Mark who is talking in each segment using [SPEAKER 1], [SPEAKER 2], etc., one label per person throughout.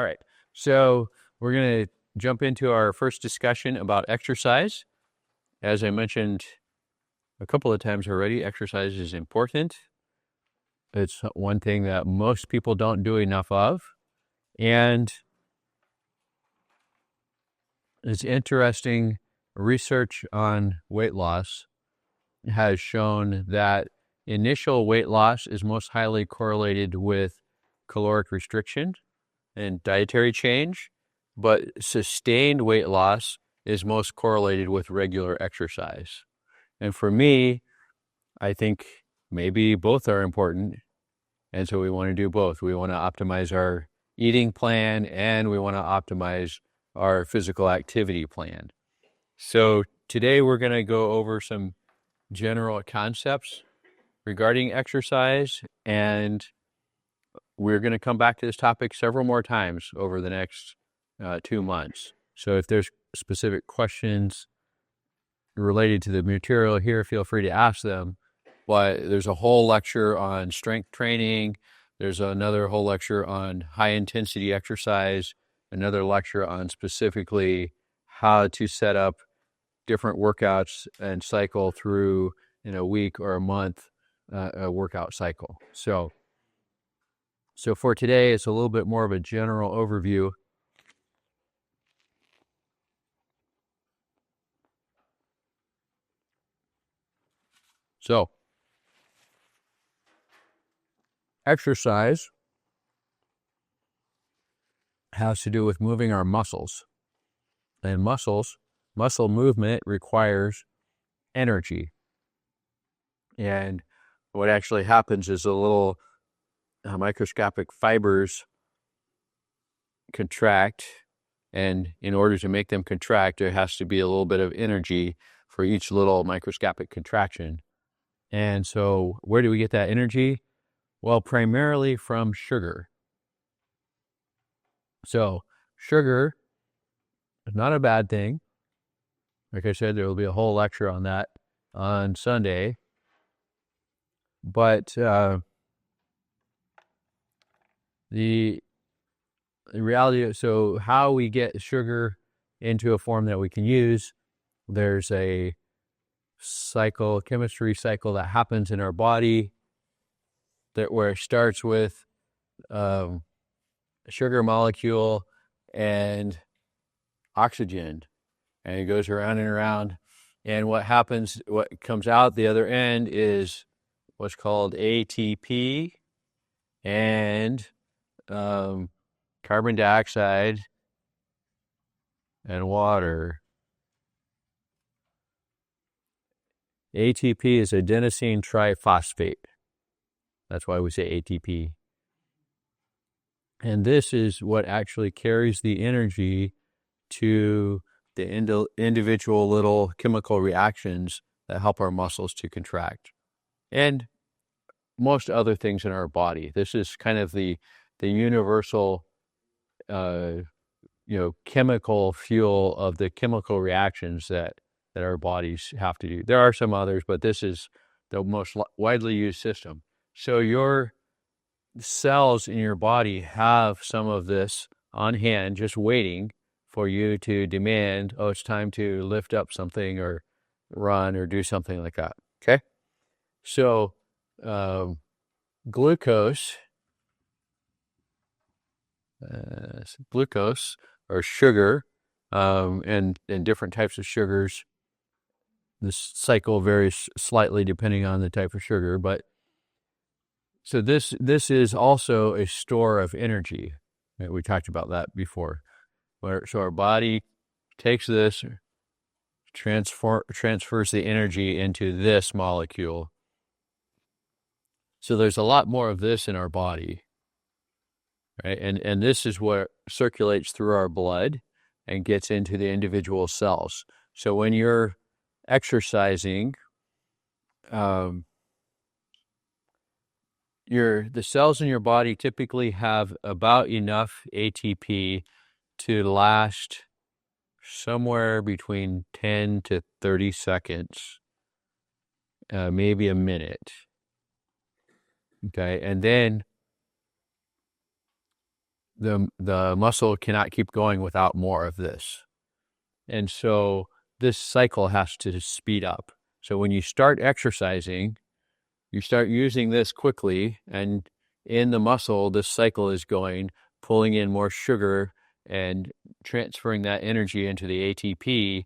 [SPEAKER 1] right. So we're going to jump into our first discussion about exercise. As I mentioned a couple of times already, exercise is important. It's one thing that most people don't do enough of. And it's interesting, research on weight loss has shown that initial weight loss is most highly correlated with caloric restriction and dietary change, but sustained weight loss is most correlated with regular exercise. And for me, I think maybe both are important. And so we want to do both. We want to optimize our eating plan and we want to optimize our physical activity plan. So today we're going to go over some general concepts regarding exercise, and we're going to come back to this topic several more times over the next 2 months. So if there's specific questions related to the material here, feel free to ask them. But there's a whole lecture on strength training. There's another whole lecture on high intensity exercise, another lecture on specifically how to set up different workouts and cycle through in a week or a month a workout cycle. So for today, it's a little bit more of a general overview. So, exercise has to do with moving our muscles. And muscle movement requires energy. And what actually happens is the little microscopic fibers contract, and in order to make them contract, there has to be a little bit of energy for each little microscopic contraction. And so where do we get that energy? Well, primarily from sugar. So sugar is not a bad thing. Like I said, there will be a whole lecture on that on Sunday. But the reality, so how we get sugar into a form that we can use, there's a chemistry cycle that happens in our body where it starts with a sugar molecule and oxygen, and it goes around and around. And what comes out the other end is what's called ATP and carbon dioxide and water. ATP is adenosine triphosphate. That's why we say ATP. And this is what actually carries the energy to the individual little chemical reactions that help our muscles to contract. And most other things in our body. This is kind of the universal chemical fuel of the chemical reactions that our bodies have to do. There are some others, but this is the most widely used system. So your cells in your body have some of this on hand, just waiting for you to demand, oh, it's time to lift up something or run or do something like that. Okay? So glucose or sugar, and different types of sugars. This cycle varies slightly depending on the type of sugar, but so this is also a store of energy. We talked about that before. So our body takes this, transfers the energy into this molecule. So there's a lot more of this in our body, right? And this is what circulates through our blood and gets into the individual cells. So when you're exercising, the cells in your body typically have about enough ATP to last somewhere between 10 to 30 seconds, maybe a minute. Okay, and then the muscle cannot keep going without more of this. And so this cycle has to speed up. So when you start exercising, you start using this quickly, and in the muscle, this cycle is going, pulling in more sugar and transferring that energy into the ATP.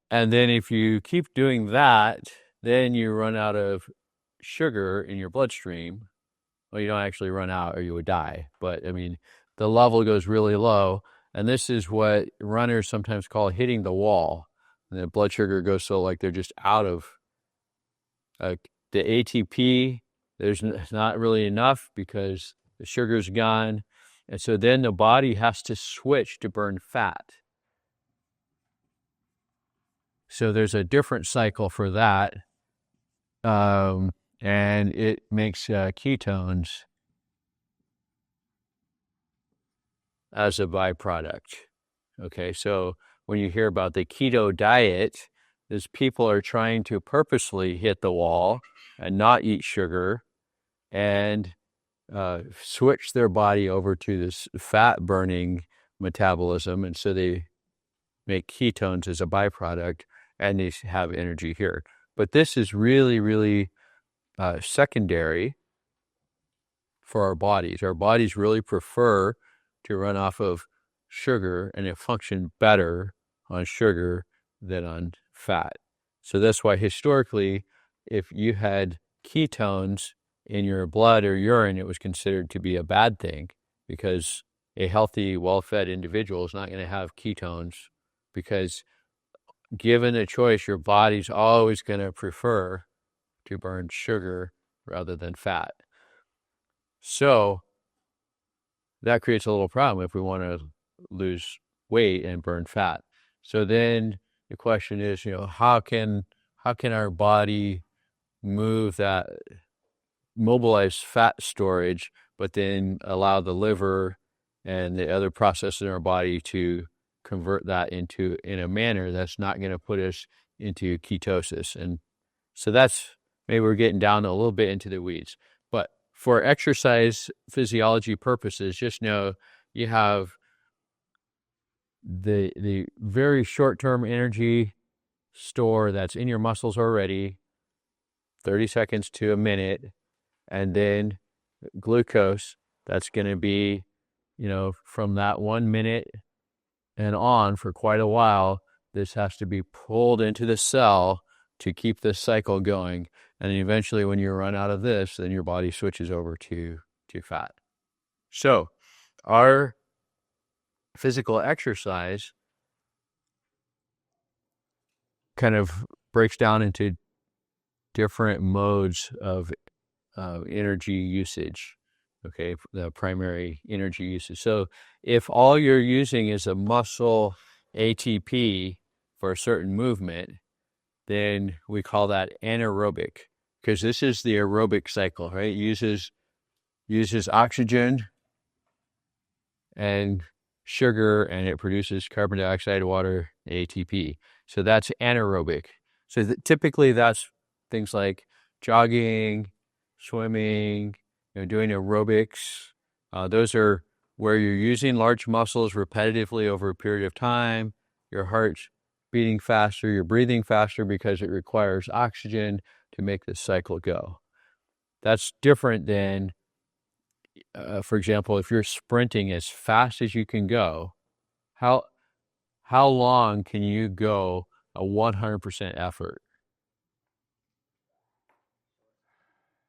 [SPEAKER 1] And then if you keep doing that, then you run out of sugar in your bloodstream. Well, you don't actually run out or you would die. But I mean, the level goes really low. And this is what runners sometimes call hitting the wall. And the blood sugar goes so like they're just out of the ATP. There's not really enough because the sugar's gone. And so then the body has to switch to burn fat. So there's a different cycle for that. And it makes ketones as a byproduct. Okay, so when you hear about the keto diet, is people are trying to purposely hit the wall and not eat sugar and switch their body over to this fat burning metabolism. And so they make ketones as a byproduct and they have energy here. But this is really, really secondary for our bodies. Our bodies really prefer to run off of sugar, and it function better on sugar than on fat. So that's why historically, if you had ketones in your blood or urine, it was considered to be a bad thing, because a healthy, well-fed individual is not going to have ketones, because given a choice, your body's always going to prefer to burn sugar rather than fat. So that creates a little problem if we want to lose weight and burn fat. So then the question is, how can our body mobilize fat storage, but then allow the liver and the other processes in our body to convert that in a manner that's not going to put us into ketosis. And so that's, maybe we're getting down a little bit into the weeds, but for exercise physiology purposes, just know you have the very short-term energy store that's in your muscles already, 30 seconds to a minute, and then glucose that's going to be, from that 1 minute and on for quite a while. This has to be pulled into the cell to keep this cycle going. And eventually when you run out of this, then your body switches over to fat. So our physical exercise kind of breaks down into different modes of energy usage. Okay, the primary energy usage. So if all you're using is a muscle ATP for a certain movement, then we call that anaerobic, because this is the aerobic cycle, right? It uses oxygen and sugar, and it produces carbon dioxide, water, ATP. So that's anaerobic. So typically that's things like jogging, swimming, doing aerobics. Those are where you're using large muscles repetitively over a period of time. Your heart's beating faster, you're breathing faster because it requires oxygen to make this cycle go. That's different than, for example, if you're sprinting as fast as you can go, how long can you go a 100% effort?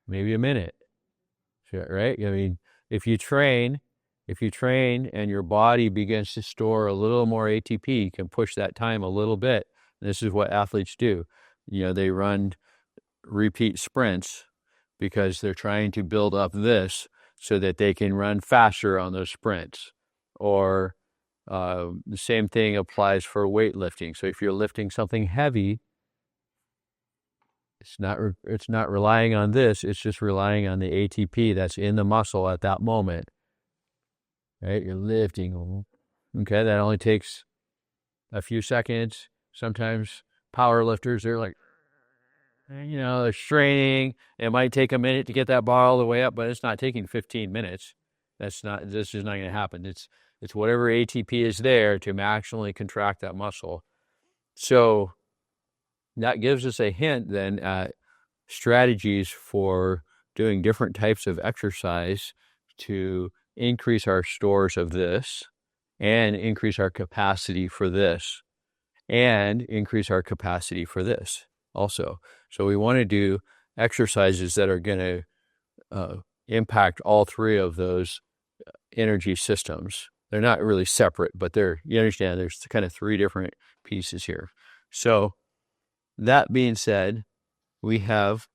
[SPEAKER 1] Maybe a minute, right? I mean, if you train and your body begins to store a little more ATP, you can push that time a little bit. And this is what athletes do. They run repeat sprints because they're trying to build up this so that they can run faster on those sprints. Or the same thing applies for weightlifting. So if you're lifting something heavy, it's not relying on this. It's just relying on the ATP that's in the muscle at that moment. Right? You're lifting. Okay, that only takes a few seconds. Sometimes power lifters, they're like, they're straining. It might take a minute to get that bar all the way up, but it's not taking 15 minutes. This is not going to happen. It's whatever ATP is there to maximally contract that muscle. So that gives us a hint then at strategies for doing different types of exercise to increase our stores of this and increase our capacity for this and increase our capacity for this also. So we want to do exercises that are going to impact all three of those energy systems. They're not really separate, but you understand there's kind of three different pieces here. So that being said, we have,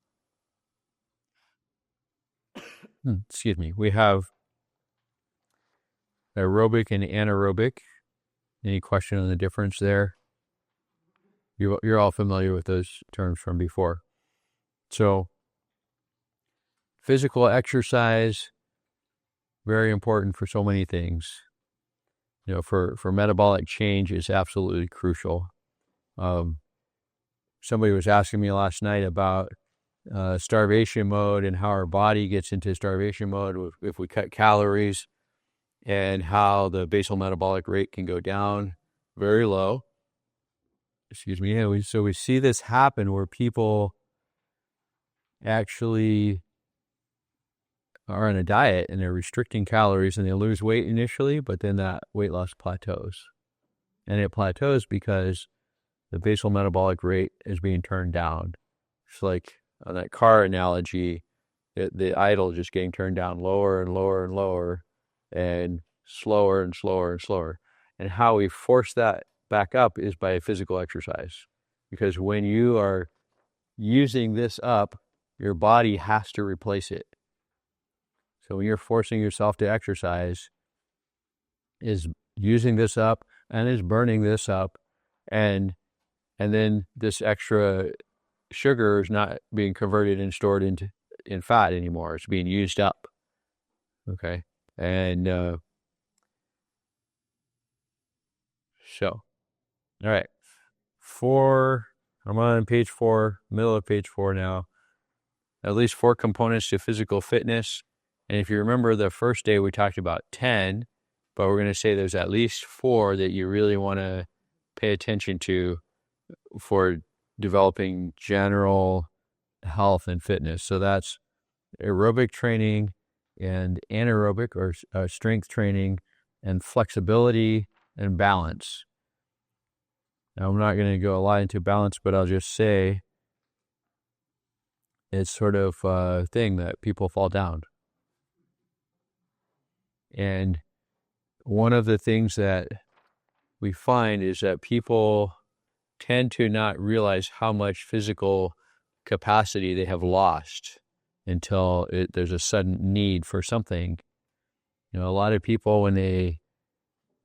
[SPEAKER 1] we have aerobic and anaerobic. Any question on the difference there? You're all familiar with those terms from before. So physical exercise, very important for so many things. For metabolic change is absolutely crucial. Somebody was asking me last night about starvation mode and how our body gets into starvation mode if we cut calories, and how the basal metabolic rate can go down very low. So we see this happen where people actually are on a diet and they're restricting calories and they lose weight initially, but then that weight loss plateaus. And it plateaus because the basal metabolic rate is being turned down. It's like on that car analogy, the idle just getting turned down lower and lower and lower and slower and slower and slower. And how we force that back up is by physical exercise. Because when you are using this up, your body has to replace it. So when you're forcing yourself to exercise, is using this up and is burning this up, and then this extra sugar is not being converted and stored in fat anymore. It's being used up. Okay. And so, all right. I'm on page 4, middle of page 4 now. At least 4 components to physical fitness. And if you remember the first day, we talked about 10, but we're going to say there's at least 4 that you really want to pay attention to for developing general health and fitness. So that's aerobic training and anaerobic or strength training and flexibility and balance. Now, I'm not going to go a lot into balance, but I'll just say it's sort of a thing that people fall down. And one of the things that we find is that people tend to not realize how much physical capacity they have lost until there's a sudden need for something. A lot of people, when they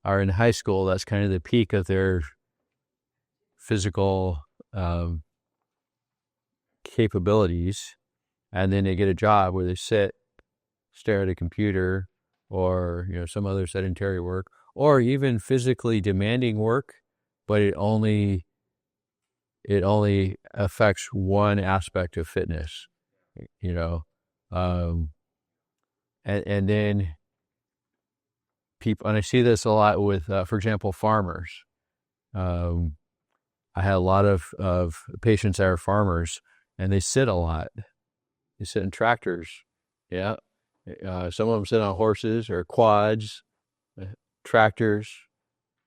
[SPEAKER 1] are in high school, that's kind of the peak of their physical capabilities. And then they get a job where they sit, stare at a computer, or some other sedentary work, or even physically demanding work, but it only affects one aspect of fitness, and then people, and I see this a lot with, for example, farmers. I had a lot of patients that are farmers, and they sit a lot. They sit in tractors. Yeah. Some of them sit on horses or quads, tractors,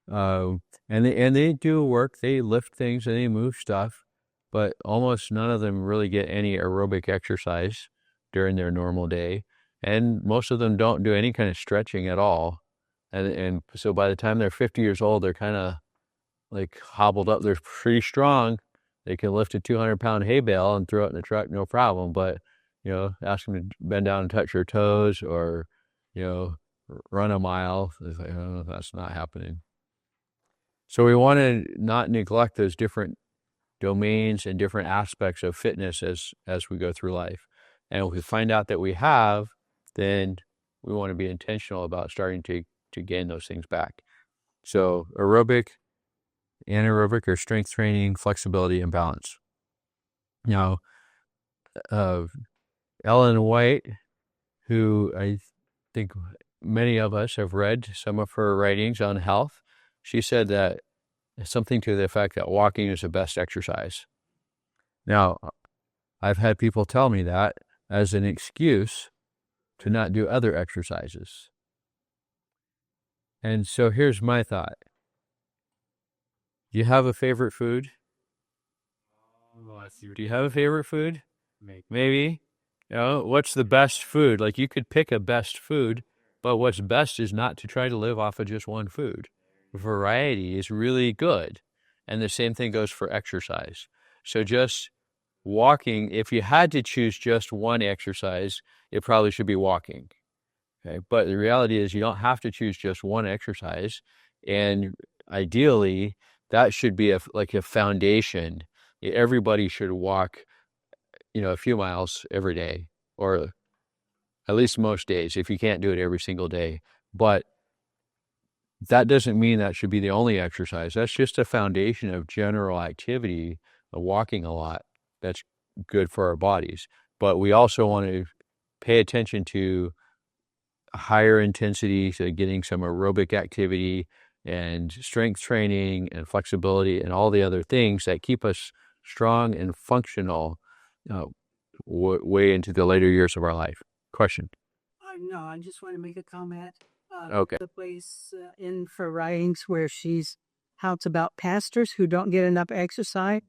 [SPEAKER 1] and they do work. They lift things and they move stuff, but almost none of them really get any aerobic exercise during their normal day, and most of them don't do any kind of stretching at all. And so by the time they're 50 years old, they're kind of like hobbled up. They're pretty strong. They can lift a 200-pound hay bale and throw it in the truck, no problem. But ask them to bend down and touch your toes, or, run a mile. It's like, oh, that's not happening. So we want to not neglect those different domains and different aspects of fitness as we go through life. And if we find out that we have, then we want to be intentional about starting to gain those things back. So aerobic, anaerobic, or strength training, flexibility, and balance. Now, Ellen White, who I think many of us have read some of her writings on health. She said that something to the effect that walking is the best exercise. Now, I've had people tell me that as an excuse to not do other exercises. And so here's my thought. Do you have a favorite food? Do you have a favorite food? Maybe. What's the best food? Like, you could pick a best food, but what's best is not to try to live off of just one food. Variety is really good. And the same thing goes for exercise. So just walking, if you had to choose just one exercise, it probably should be walking. Okay. But the reality is you don't have to choose just one exercise. And ideally, that should be like a foundation. Everybody should walk, a few miles every day, or at least most days, if you can't do it every single day. But that doesn't mean that should be the only exercise. That's just a foundation of general activity, of walking a lot. That's good for our bodies. But we also want to pay attention to higher intensity, so getting some aerobic activity and strength training and flexibility and all the other things that keep us strong and functional way into the later years of our life. Question?
[SPEAKER 2] No, I just want to make a comment.
[SPEAKER 1] Okay.
[SPEAKER 2] The place in her writings where she's talks about pastors who don't get enough exercise,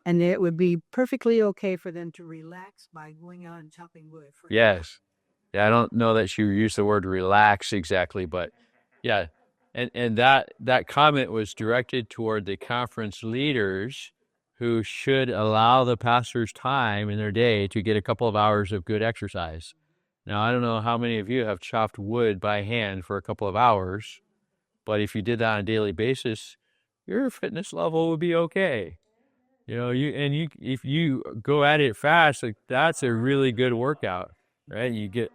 [SPEAKER 2] and it would be perfectly okay for them to relax by going out and chopping wood.
[SPEAKER 1] Yes. Yeah, I don't know that she used the word relax exactly, but yeah. And that comment was directed toward the conference leaders who should allow the pastors time in their day to get a couple of hours of good exercise. Now, I don't know how many of you have chopped wood by hand for a couple of hours, but if you did that on a daily basis, your fitness level would be okay. If you go at it fast, like, that's a really good workout, right? You get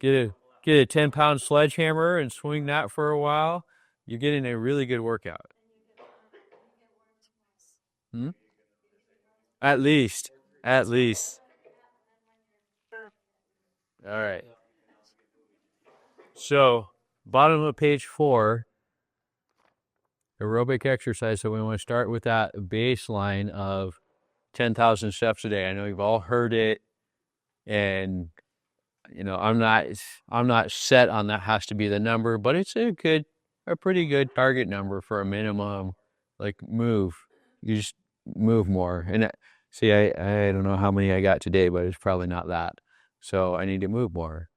[SPEAKER 1] a 10-pound sledgehammer and swing that for a while, you're getting a really good workout. At least. All right. So, bottom of page 4, aerobic exercise. So we want to start with that baseline of 10,000 steps a day. I know you've all heard it, and I'm not set on that has to be the number, but it's a pretty good target number for a minimum. Like, move. You just move more. And see, I don't know how many I got today, but it's probably not that. So I need to move more.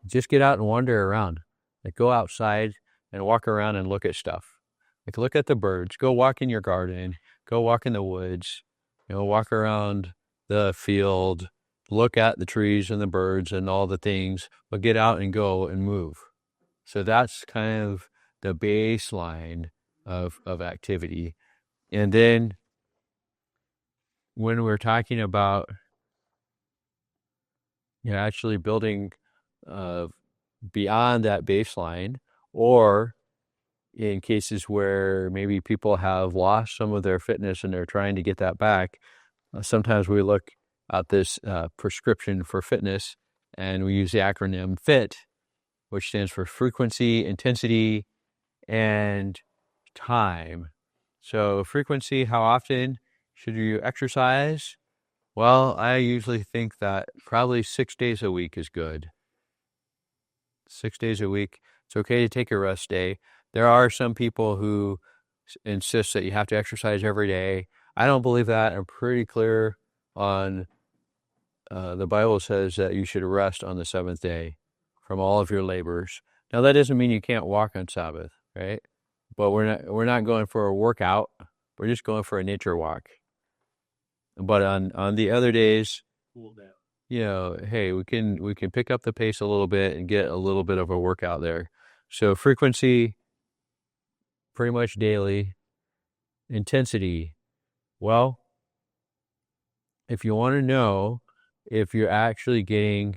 [SPEAKER 1] Just get out and wander around. Like, go outside and walk around and look at stuff. Like, look at the birds. Go walk in your garden. Go walk in the woods. Walk around the field. Look at the trees and the birds and all the things, but get out and go and move. So that's kind of the baseline of activity. And then when we're talking about actually building beyond that baseline, or in cases where maybe people have lost some of their fitness and they're trying to get that back, sometimes we look at this prescription for fitness, and we use the acronym FIT, which stands for frequency, intensity, and time. So frequency, how often should you exercise? Well, I usually think that probably 6 days a week is good. 6 days a week. It's okay to take a rest day. There are some people who insist that you have to exercise every day. I don't believe that. I'm pretty clear on the Bible says that you should rest on the seventh day from all of your labors. Now, that doesn't mean you can't walk on Sabbath, right? But we're not going for a workout. We're just going for a nature walk. But on the other days, hey, we can pick up the pace a little bit and get a little bit of a workout there. So frequency, pretty much daily. Intensity, well, if you want to know if you're actually getting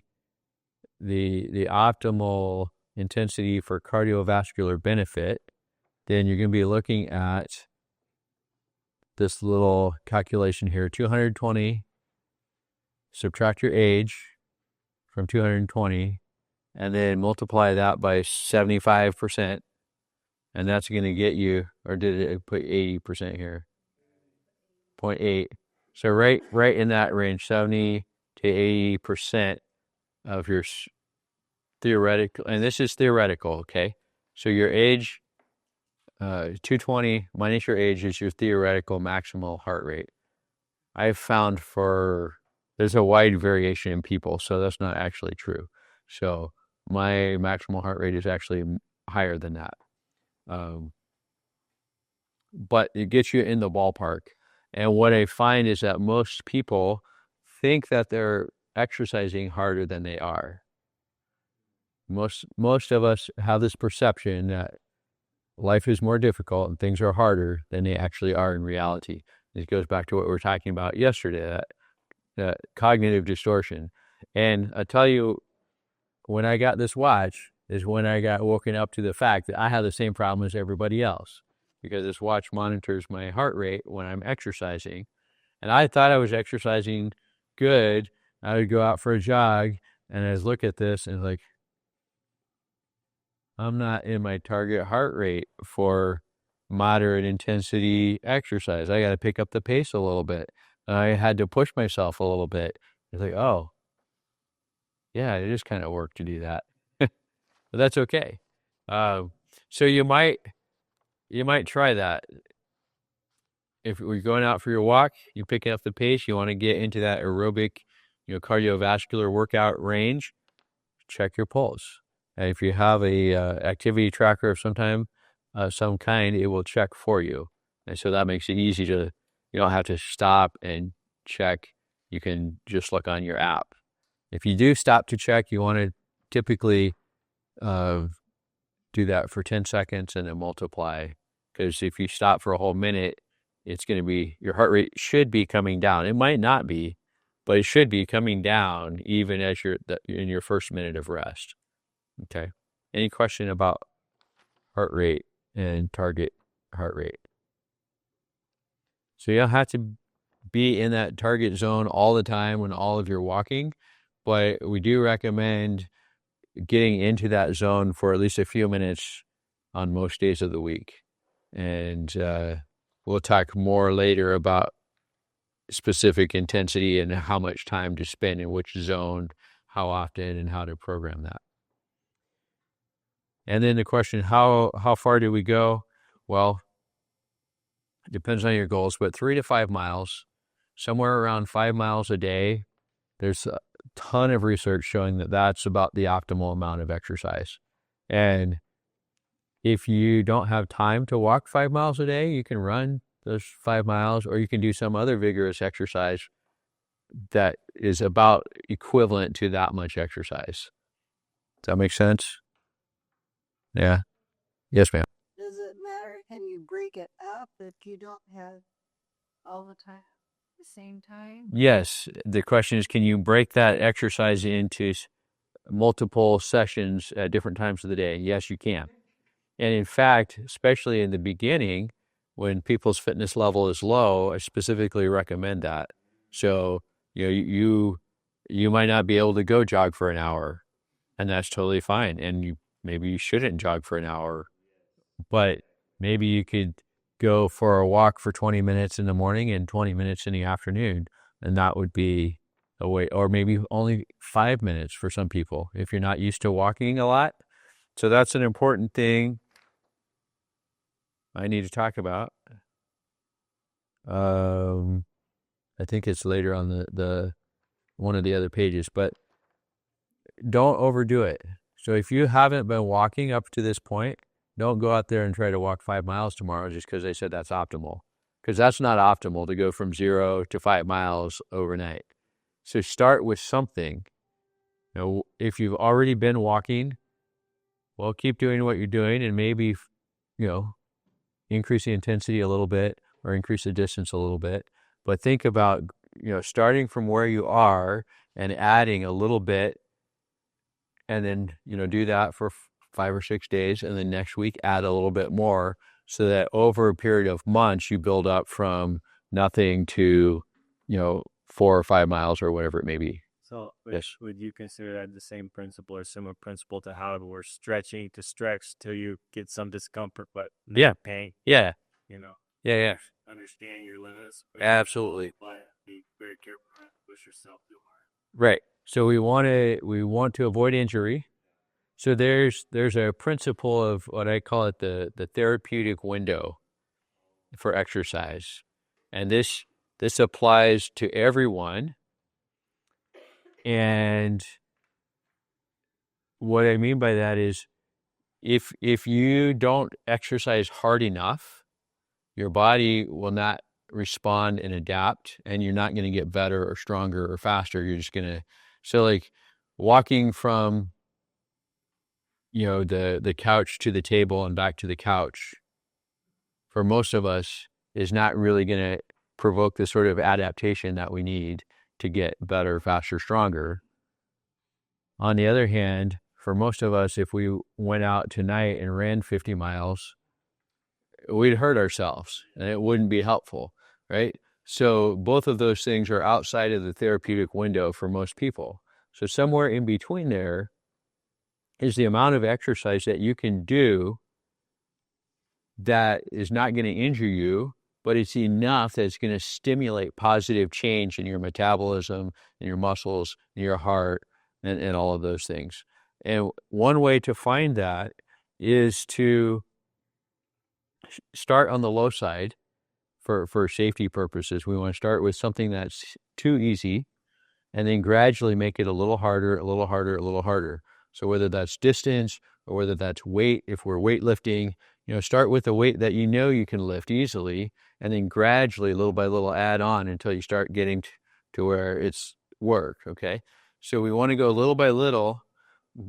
[SPEAKER 1] the optimal intensity for cardiovascular benefit, then you're going to be looking at this little calculation here: 220, subtract your age from 220, and then multiply that by 75%, and that's going to get you, or did it put 80% here? 0.8. So right in that range, 70 to 80% of your theoretical, and this is theoretical, okay? So your age, 220 minus your age is your theoretical maximal heart rate. I've found there's a wide variation in people, so that's not actually true. So my maximal heart rate is actually higher than that. But it gets you in the ballpark. And what I find is that most people think that they're exercising harder than they are. Most of us have this perception that life is more difficult and things are harder than they actually are in reality. This goes back to what we were talking about yesterday, that cognitive distortion. And I tell you, when I got this watch is when I got woken up to the fact that I have the same problem as everybody else, because this watch monitors my heart rate when I'm exercising. And I thought I was exercising good. I would go out for a jog and I'd look at this and like, I'm not in my target heart rate for moderate intensity exercise. I got to pick up the pace a little bit. I had to push myself a little bit. It's like, oh, yeah, it is kind of work to do that. But that's okay. So you might try that. If you're going out for your walk, you're picking up the pace, you want to get into that aerobic, cardiovascular workout range, check your pulse. And if you have a activity tracker of some kind, it will check for you. And so that makes it easy you don't have to stop and check. You can just look on your app. If you do stop to check, you want to typically do that for 10 seconds and then multiply. Because if you stop for a whole minute, it's going to be, your heart rate should be coming down. It might not be, but it should be coming down even as you're in your first minute of rest. Okay. Any question about heart rate and target heart rate? So you don't have to be in that target zone all the time when all of you're walking, but we do recommend getting into that zone for at least a few minutes on most days of the week. And we'll talk more later about specific intensity and how much time to spend in which zone, how often, and how to program that. And then the question, how far do we go? Well, it depends on your goals, but 3 to 5 miles, somewhere around 5 miles a day. There's a ton of research showing that that's about the optimal amount of exercise. And if you don't have time to walk 5 miles a day, you can run those 5 miles, or you can do some other vigorous exercise that is about equivalent to that much exercise. Does that make sense? Yeah. Yes, ma'am.
[SPEAKER 2] Does it matter? Can you break it up if you don't have all the time at the same time?
[SPEAKER 1] Yes. The question is, can you break that exercise into multiple sessions at different times of the day? Yes, you can. And in fact, especially in the beginning, when people's fitness level is low, I specifically recommend that. So, you might not be able to go jog for an hour, and that's totally fine. And maybe you shouldn't jog for an hour, but maybe you could go for a walk for 20 minutes in the morning and 20 minutes in the afternoon. And that would be a way, or maybe only 5 minutes for some people if you're not used to walking a lot. So that's an important thing I need to talk about. I think it's later on the one of the other pages, but don't overdo it. So if you haven't been walking up to this point, don't go out there and try to walk 5 miles tomorrow just because they said that's optimal, because that's not optimal to go from 0 to 5 miles overnight. So start with something. If you've already been walking, well, keep doing what you're doing, and maybe, increase the intensity a little bit or increase the distance a little bit. But think about, starting from where you are and adding a little bit, and then, do that for 5 or 6 days, and then next week add a little bit more, so that over a period of months you build up from nothing to 4 or 5 miles or whatever it may be.
[SPEAKER 3] So
[SPEAKER 1] Yes.
[SPEAKER 3] would you consider that the same principle or similar principle to how we're stretching to stretch till you get some discomfort but
[SPEAKER 1] Yeah.
[SPEAKER 3] not pain?
[SPEAKER 1] Yeah.
[SPEAKER 3] You know,
[SPEAKER 1] Yeah. Yeah.
[SPEAKER 3] understand your limits,
[SPEAKER 1] Absolutely.
[SPEAKER 3] but be very careful not to push yourself too hard.
[SPEAKER 1] Right. So we want to avoid injury. So there's a principle of what I call it the therapeutic window for exercise. And this applies to everyone. And what I mean by that is if you don't exercise hard enough, your body will not respond and adapt, and you're not going to get better or stronger or faster. You're just going to, so like walking from, the couch to the table and back to the couch for most of us is not really going to provoke the sort of adaptation that we need to get better, faster, stronger. On the other hand, for most of us, if we went out tonight and ran 50 miles, we'd hurt ourselves and it wouldn't be helpful, right? So both of those things are outside of the therapeutic window for most people. So somewhere in between there is the amount of exercise that you can do that is not going to injure you, but it's enough that it's going to stimulate positive change in your metabolism, in your muscles, in your heart, and all of those things. And one way to find that is to start on the low side for safety purposes. We want to start with something that's too easy and then gradually make it a little harder, a little harder, a little harder. So whether that's distance or whether that's weight, if we're weightlifting, start with a weight that you can lift easily, and then gradually, little by little, add on until you start getting to where it's work, okay? So we want to go little by little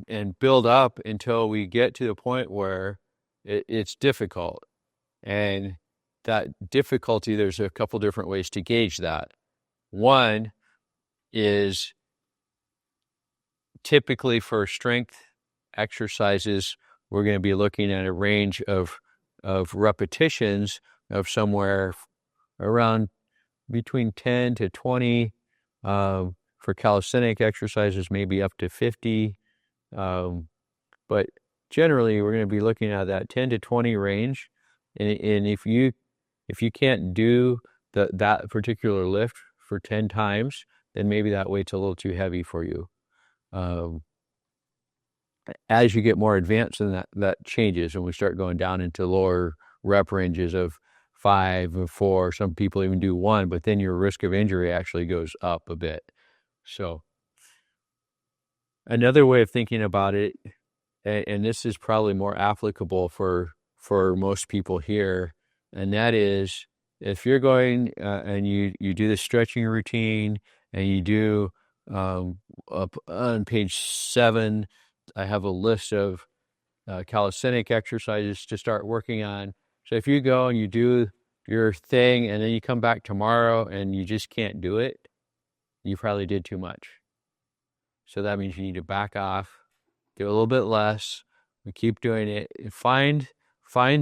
[SPEAKER 1] and build up until we get to the point where it's difficult. And that difficulty, there's a couple different ways to gauge that. One is typically for strength exercises, we're going to be looking at a range of repetitions of somewhere around between 10 to 20. For calisthenic exercises, maybe up to 50. But generally, we're going to be looking at that 10 to 20 range. And if you can't do that particular lift for 10 times, then maybe that weight's a little too heavy for you. As you get more advanced, then that changes, and we start going down into lower rep ranges of 5 or 4. Some people even do 1, but then your risk of injury actually goes up a bit. So another way of thinking about it, and this is probably more applicable for most people here, and that is if you're going and you do the stretching routine and you do up on page 7, I have a list of calisthenic exercises to start working on. So if you go and you do your thing and then you come back tomorrow and you just can't do it, you probably did too much. So that means you need to back off, do a little bit less, and keep doing it. Find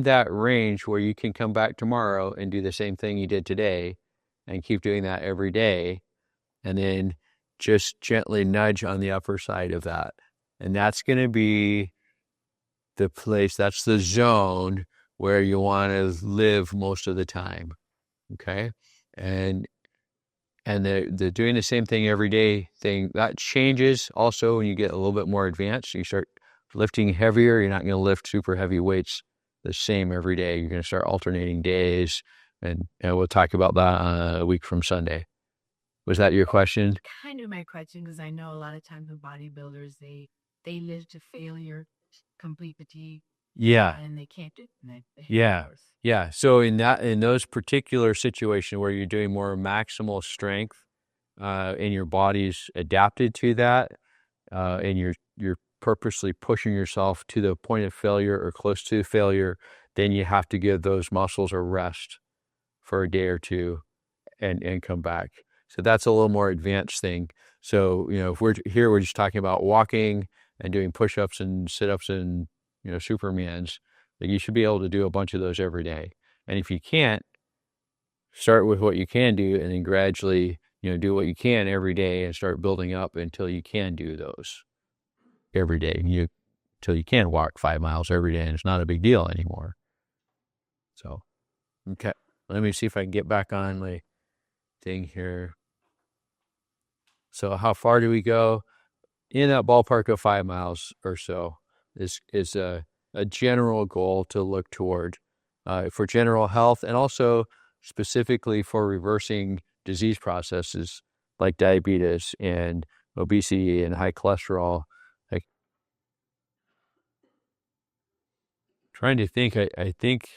[SPEAKER 1] that range where you can come back tomorrow and do the same thing you did today, and keep doing that every day, and then just gently nudge on the upper side of that. And that's going to be the place, that's the zone where you want to live most of the time. Okay. And the doing the same thing every day thing, that changes also when you get a little bit more advanced. You start lifting heavier. You're not going to lift super heavy weights the same every day. You're going to start alternating days. And we'll talk about that a week from Sunday. Was that your question?
[SPEAKER 4] Kind of my question, because I know a lot of times with bodybuilders, they live to failure, complete fatigue.
[SPEAKER 1] Yeah.
[SPEAKER 4] And they can't do it.
[SPEAKER 1] Yeah. Yeah. So in those particular situations where you're doing more maximal strength, and your body's adapted to that, and you're purposely pushing yourself to the point of failure or close to failure, then you have to give those muscles a rest for a day or two and come back. So that's a little more advanced thing. So, if we're just talking about walking and doing push-ups and sit-ups and, Supermans, then you should be able to do a bunch of those every day. And if you can't, start with what you can do and then gradually, do what you can every day and start building up until you can do those every day. Until you can walk 5 miles every day, and it's not a big deal anymore. So, okay. Let me see if I can get back on my thing here. So how far do we go? In that ballpark of 5 miles or so is a general goal to look toward for general health, and also specifically for reversing disease processes like diabetes and obesity and high cholesterol. Like, trying to think, I think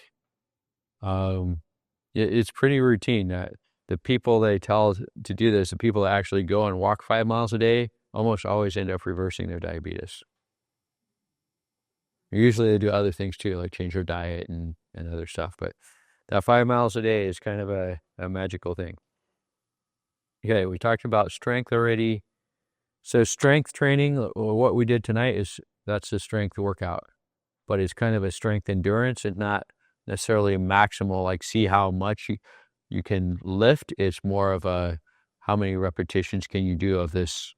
[SPEAKER 1] it's pretty routine that the people they tell to do this, the people that actually go and walk 5 miles a day, almost always end up reversing their diabetes. Usually they do other things too, like change their diet and other stuff. But that 5 miles a day is kind of a magical thing. Okay, we talked about strength already. So strength training, what we did tonight that's a strength workout. But it's kind of a strength endurance and not necessarily maximal, like see how much you can lift. It's more of a how many repetitions can you do of this,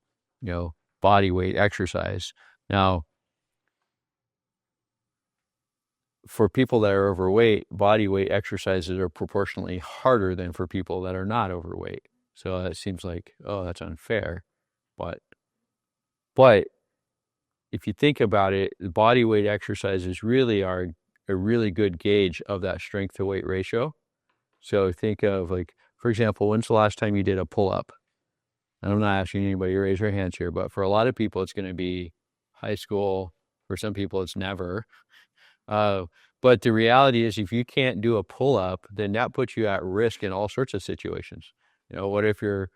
[SPEAKER 1] body weight exercise. Now, for people that are overweight, body weight exercises are proportionally harder than for people that are not overweight. So it seems like, oh, that's unfair. But if you think about it, the body weight exercises really are a really good gauge of that strength to weight ratio. So think of, like, for example, when's the last time you did a pull-up? And I'm not asking anybody to raise their hands here, but for a lot of people, it's going to be high school. For some people, it's never. But the reality is, if you can't do a pull-up, then that puts you at risk in all sorts of situations. What if you're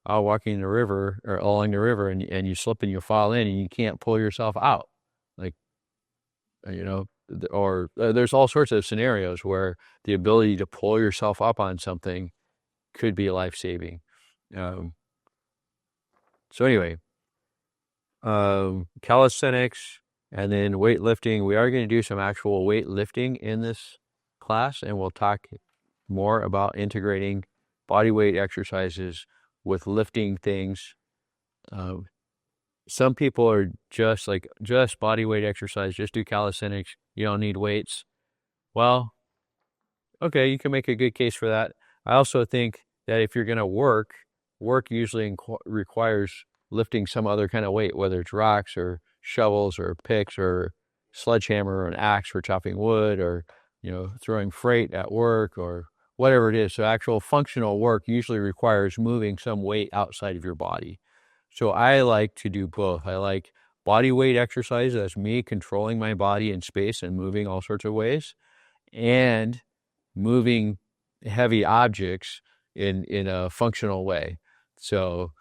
[SPEAKER 1] walking the river or along the river and you slip and you fall in and you can't pull yourself out? Like, or there's all sorts of scenarios where the ability to pull yourself up on something could be life-saving. So anyway, calisthenics and then weightlifting. We are going to do some actual weightlifting in this class, and we'll talk more about integrating body weight exercises with lifting things. Some people are just body weight exercise, just do calisthenics. You don't need weights. Well, okay, you can make a good case for that. I also think that if you're going to work usually requires lifting some other kind of weight, whether it's rocks or shovels or picks or sledgehammer or an axe for chopping wood, or throwing freight at work or whatever it is. So actual functional work usually requires moving some weight outside of your body. So I like to do both. I like body weight exercise, that's me controlling my body in space and moving all sorts of ways, and moving heavy objects in a functional way. So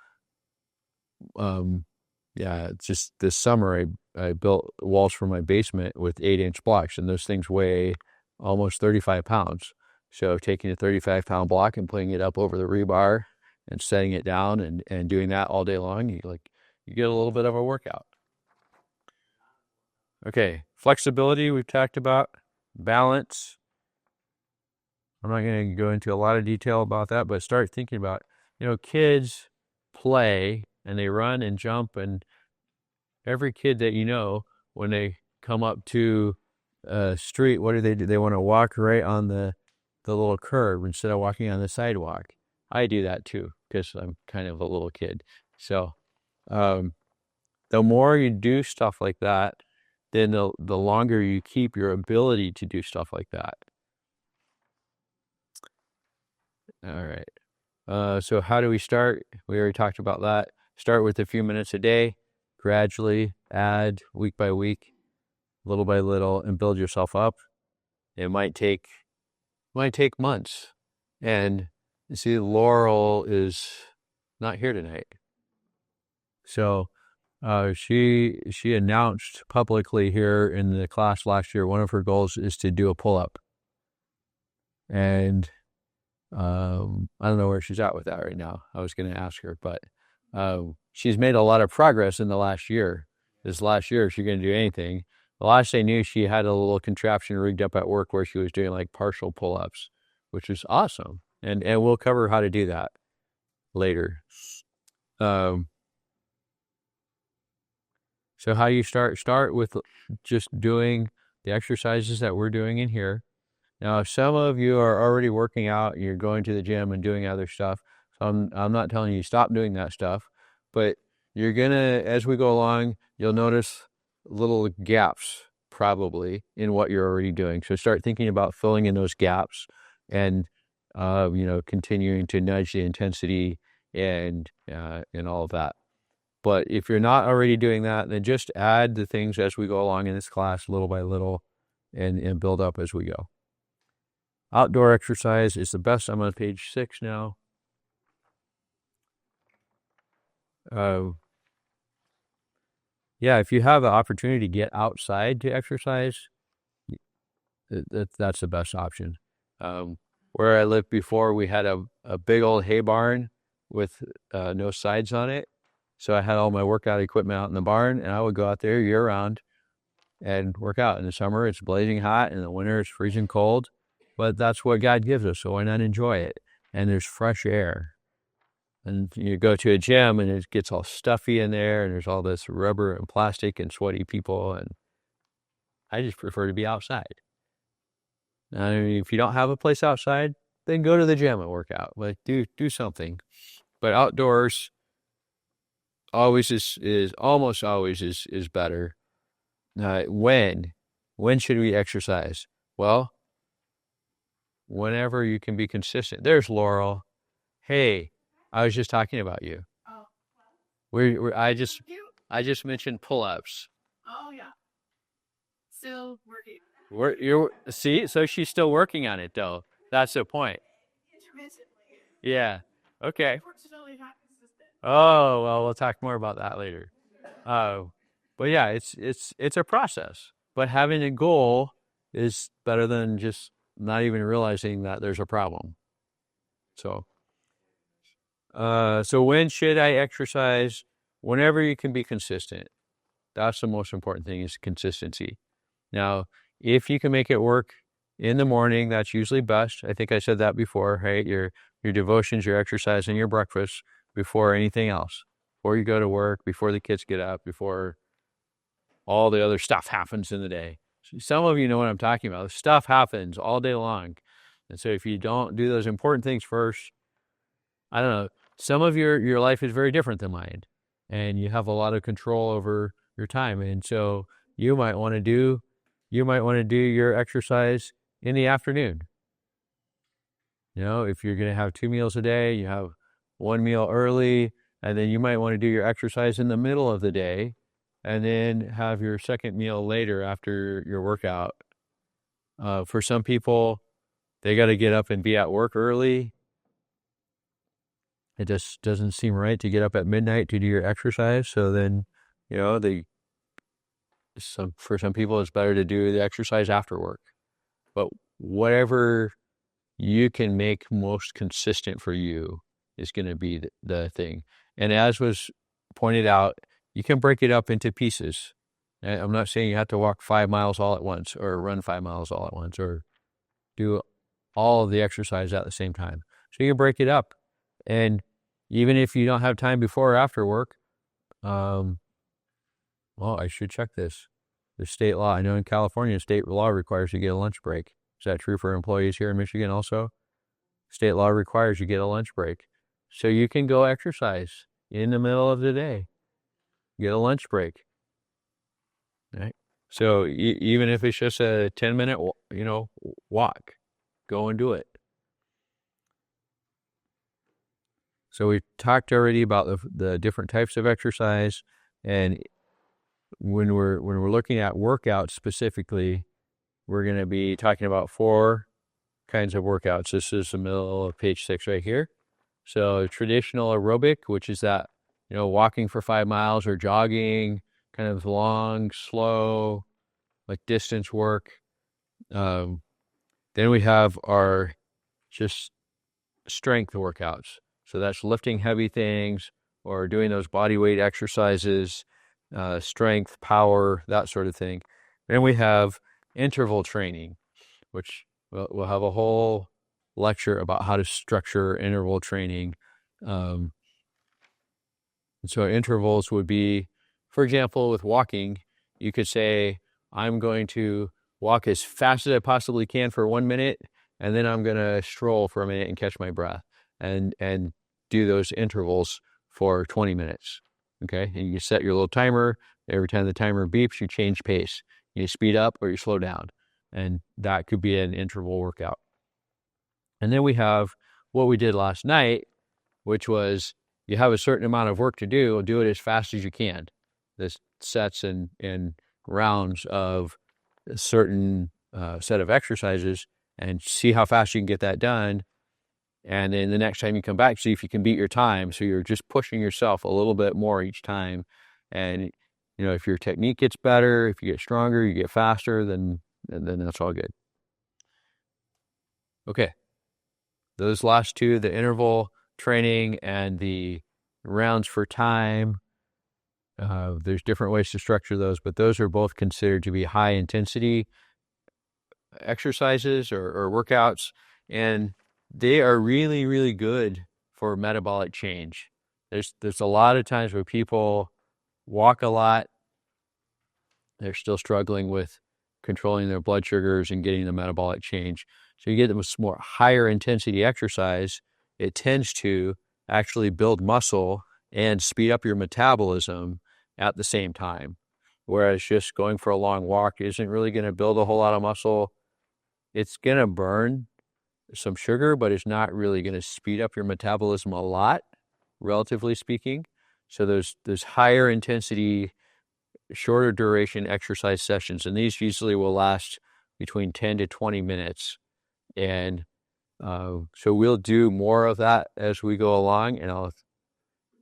[SPEAKER 1] just this summer I built walls for my basement with 8-inch blocks, and those things weigh almost 35 pounds. So taking a 35-pound block and putting it up over the rebar and setting it down and doing that all day long, you get a little bit of a workout. Okay, flexibility we've talked about, balance. I'm not going to go into a lot of detail about that, but start thinking about, kids play and they run and jump, and every kid that when they come up to a street, what do? They want to walk right on the little curb instead of walking on the sidewalk. I do that too because I'm kind of a little kid. So the more you do stuff like that, then the longer you keep your ability to do stuff like that. All right. So how do we start? We already talked about that. Start with a few minutes a day, gradually add week by week, little by little, and build yourself up. It might take months. And you see, Laurel is not here tonight. So she announced publicly here in the class last year, one of her goals is to do a pull-up. And I don't know where she's at with that right now. I was going to ask her, but she's made a lot of progress in the last year. This last year, if she's going to do anything, the last I knew, she had a little contraption rigged up at work where she was doing like partial pull-ups, which is awesome. And we'll cover how to do that later. So how you start with just doing the exercises that we're doing in here. Now, if some of you are already working out, you're going to the gym and doing other stuff. So I'm not telling you stop doing that stuff, but you're gonna, as we go along, you'll notice little gaps probably in what you're already doing. So start thinking about filling in those gaps and continuing to nudge the intensity and all of that. But if you're not already doing that, then just add the things as we go along in this class little by little and build up as we go. Outdoor exercise is the best. I'm on page 6 now. If you have the opportunity to get outside to exercise, that's the best option. Where I lived before, we had a big old hay barn with no sides on it. So I had all my workout equipment out in the barn, and I would go out there year round and work out. In the summer, it's blazing hot. In the winter, it's freezing cold. But that's what God gives us, so why not enjoy it? And there's fresh air. And you go to a gym, and it gets all stuffy in there, and there's all this rubber and plastic and sweaty people, and I just prefer to be outside. Now, if you don't have a place outside, then go to the gym and work out. Like, do something. But outdoors always is almost always is better. When should we exercise? Well, whenever you can be consistent. There's Laurel. Hey, I was just talking about you. Oh, I just mentioned pull-ups.
[SPEAKER 4] Oh yeah, still working.
[SPEAKER 1] So she's still working on it though. That's the point.
[SPEAKER 4] Intermittently.
[SPEAKER 1] Yeah. Okay.
[SPEAKER 4] Unfortunately, not consistent.
[SPEAKER 1] Oh well, we'll talk more about that later. But yeah, it's a process. But having a goal is better than just not even realizing that there's a problem. So when should I exercise? Whenever you can be consistent. That's the most important thing, is consistency. Now, if you can make it work in the morning, that's usually best. I think I said that before, right? Your devotions, your exercise, and your breakfast before anything else. Before you go to work, before the kids get up, before all the other stuff happens in the day. Some of you know what I'm talking about. Stuff happens all day long. And so if you don't do those important things first, I don't know, some of your life is very different than mine. And you have a lot of control over your time. And so you might want to do your exercise in the afternoon. If you're going to have 2 meals a day, you have 1 meal early, and then you might want to do your exercise in the middle of the day, and then have your second meal later after your workout. For some people, they got to get up and be at work early. It just doesn't seem right to get up at midnight to do your exercise. So then, for some people, it's better to do the exercise after work. But whatever you can make most consistent for you is going to be the thing. And as was pointed out, you can break it up into pieces. I'm not saying you have to walk 5 miles all at once or run 5 miles all at once or do all of the exercise at the same time. So you can break it up. And even if you don't have time before or after work, I should check this. The state law, I know in California, state law requires you get a lunch break. Is that true for employees here in Michigan also? State law requires you get a lunch break. So you can go exercise in the middle of the day. Get a lunch break. Right? So even if it's just a 10-minute, walk, go and do it. So we talked already about the different types of exercise, and when we're looking at workouts specifically, we're going to be talking about 4 kinds of workouts. This is the middle of page 6 right here. So traditional aerobic, which is that, walking for 5 miles or jogging, kind of long, slow, like distance work. Then we have our just strength workouts. So that's lifting heavy things or doing those body weight exercises, strength, power, that sort of thing. Then we have interval training, which we'll have a whole lecture about how to structure interval training. So intervals would be, for example, with walking, you could say, I'm going to walk as fast as I possibly can for 1 minute, and then I'm going to stroll for a minute and catch my breath and do those intervals for 20 minutes. Okay. And you set your little timer. Every time the timer beeps, you change pace. You speed up or you slow down. And that could be an interval workout. And then we have what we did last night, which was you have a certain amount of work to do it as fast as you can. This sets and rounds of a certain set of exercises, and see how fast you can get that done. And then the next time you come back, see if you can beat your time. So you're just pushing yourself a little bit more each time. And, if your technique gets better, if you get stronger, you get faster, then that's all good. Okay. Those last two, the interval training and the rounds for time, there's different ways to structure those, but those are both considered to be high intensity exercises or workouts, and they are really, really good for metabolic change. There's a lot of times where people walk a lot, they're still struggling with controlling their blood sugars and getting the metabolic change. So you get them with more higher intensity exercise, it tends to actually build muscle and speed up your metabolism at the same time. Whereas just going for a long walk isn't really going to build a whole lot of muscle. It's going to burn some sugar, but it's not really going to speed up your metabolism a lot, relatively speaking. So there's higher intensity, shorter duration exercise sessions, and these usually will last between 10 to 20 minutes. And so we'll do more of that as we go along, and I'll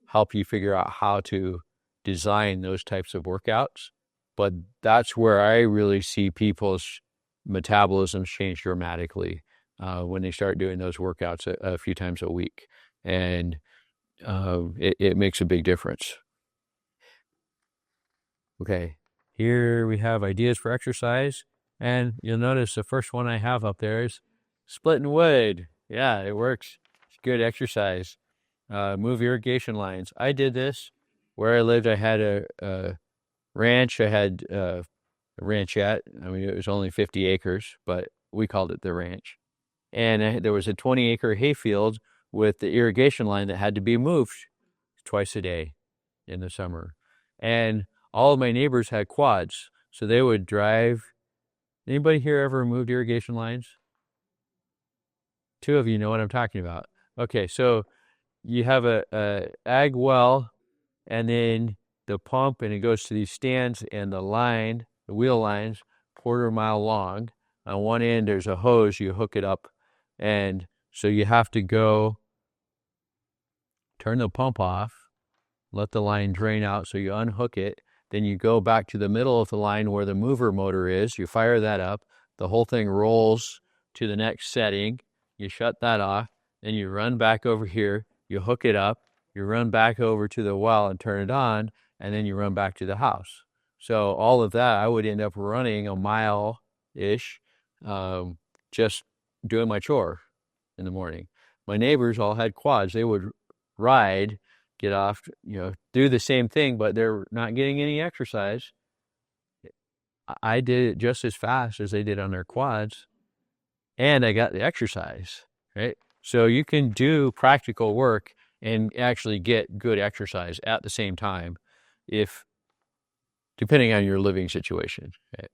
[SPEAKER 1] help you figure out how to design those types of workouts. But that's where I really see people's metabolisms change dramatically when they start doing those workouts a few times a week. And it makes a big difference. Okay, here we have ideas for exercise. And you'll notice the first one I have up there is splitting wood. Yeah, it works. It's good exercise. Move irrigation lines. I did this where I lived. I had a ranch. I had a ranchette. I mean, it was only 50 acres, but we called it the ranch. And there was a 20-acre hayfield with the irrigation line that had to be moved twice a day in the summer. And all of my neighbors had quads, so they would drive. Anybody here ever moved irrigation lines? Two of you know what I'm talking about. Okay, so you have a ag well, and then the pump, and it goes to these stands, and the line, the wheel line's 1/4 mile long. On one end, there's a hose. You hook it up, and so you have to go turn the pump off, let the line drain out, so you unhook it. Then you go back to the middle of the line where the mover motor is. You fire that up. The whole thing rolls to the next setting. You shut that off. Then you run back over here. You hook it up. You run back over to the well and turn it on. And then you run back to the house. So all of that, I would end up running a mile-ish, just doing my chore in the morning. My neighbors all had quads. They would ride, get off, do the same thing, but they're not getting any exercise. I did it just as fast as they did on their quads, and I got the exercise, right? So you can do practical work and actually get good exercise at the same time, depending on your living situation. Right?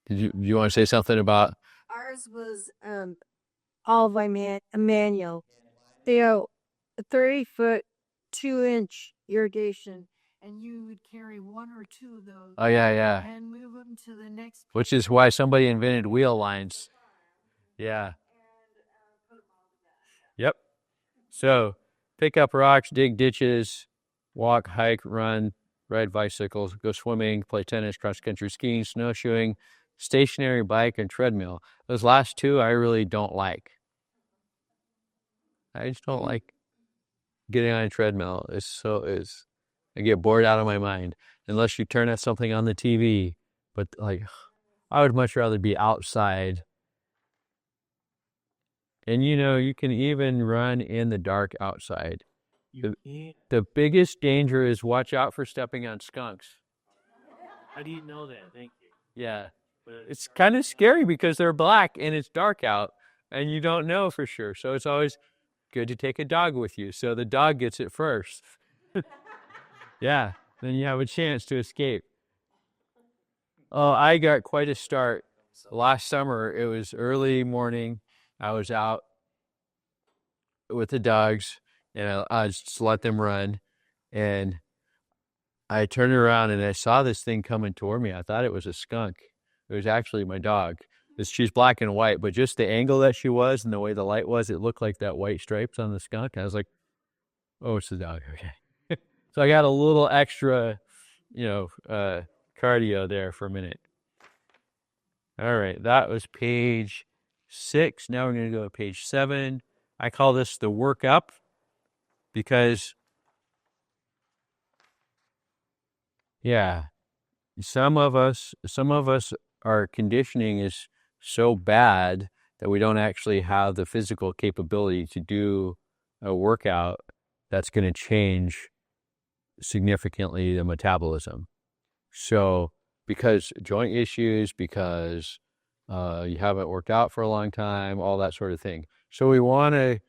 [SPEAKER 1] Did you want to say something about?
[SPEAKER 5] Ours was all by manual. They are 30-foot, 2-inch irrigation, and you would carry one or two of those.
[SPEAKER 1] Oh yeah.
[SPEAKER 5] And move them to the next.
[SPEAKER 1] Which is why somebody invented wheel lines. Yeah. Yep. So pick up rocks, dig ditches, walk, hike, run, ride bicycles, go swimming, play tennis, cross-country skiing, snowshoeing, stationary bike, and treadmill. Those last two I really don't like. I just don't like getting on a treadmill. I get bored out of my mind unless you turn at something on the TV. But I would much rather be outside. And you can even run in the dark outside.
[SPEAKER 3] You can't.
[SPEAKER 1] The biggest danger is watch out for stepping on skunks.
[SPEAKER 3] How do you know that? Thank you.
[SPEAKER 1] Yeah.
[SPEAKER 3] But
[SPEAKER 1] It's kind of scary because they're black and it's dark out and you don't know for sure. So it's always good to take a dog with you. So the dog gets it first. Yeah. Then you have a chance to escape. Oh, I got quite a start. Last summer, it was early morning. I was out with the dogs and I just let them run. And I turned around and I saw this thing coming toward me. I thought it was a skunk. It was actually my dog. She's black and white, but just the angle that she was and the way the light was, it looked like that white stripes on the skunk. I was like, oh, it's the dog. Okay. So I got a little extra, cardio there for a minute. All right. That was page 6. Now we're going to go to page 7. I call this the work up because, yeah, some of us, our conditioning is so bad that we don't actually have the physical capability to do a workout that's going to change significantly the metabolism. So because joint issues, because you haven't worked out for a long time, all that sort of thing. So we want to,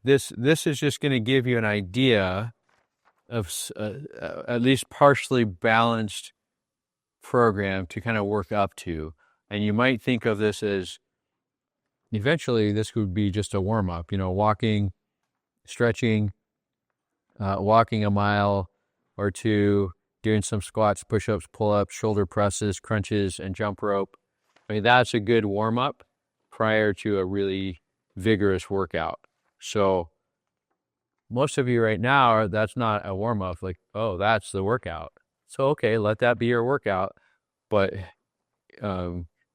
[SPEAKER 1] this is just going to give you an idea of at least partially balanced program to kind of work up to. And you might think of this as eventually this would be just a warm-up, walking, stretching, walking a mile or two, doing some squats, push-ups, pull-ups, shoulder presses, crunches, and jump rope. I mean, that's a good warm-up prior to a really vigorous workout. So most of you right now, that's not a warm-up, like, oh, that's the workout. So, okay, let that be your workout, but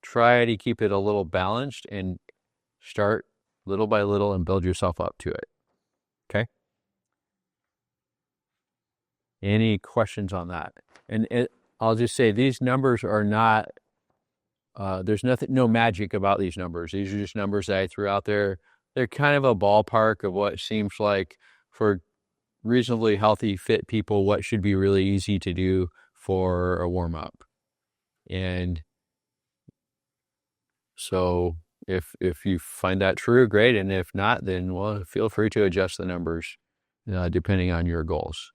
[SPEAKER 1] try to keep it a little balanced and start little by little and build yourself up to it. Okay? Any questions on that? And I'll just say these numbers are not, there's no magic about these numbers. These are just numbers that I threw out there. They're kind of a ballpark of what seems like for reasonably healthy, fit people, what should be really easy to do for a warm-up. And so if you find that true, great. And if not, then, well, feel free to adjust the numbers depending on your goals.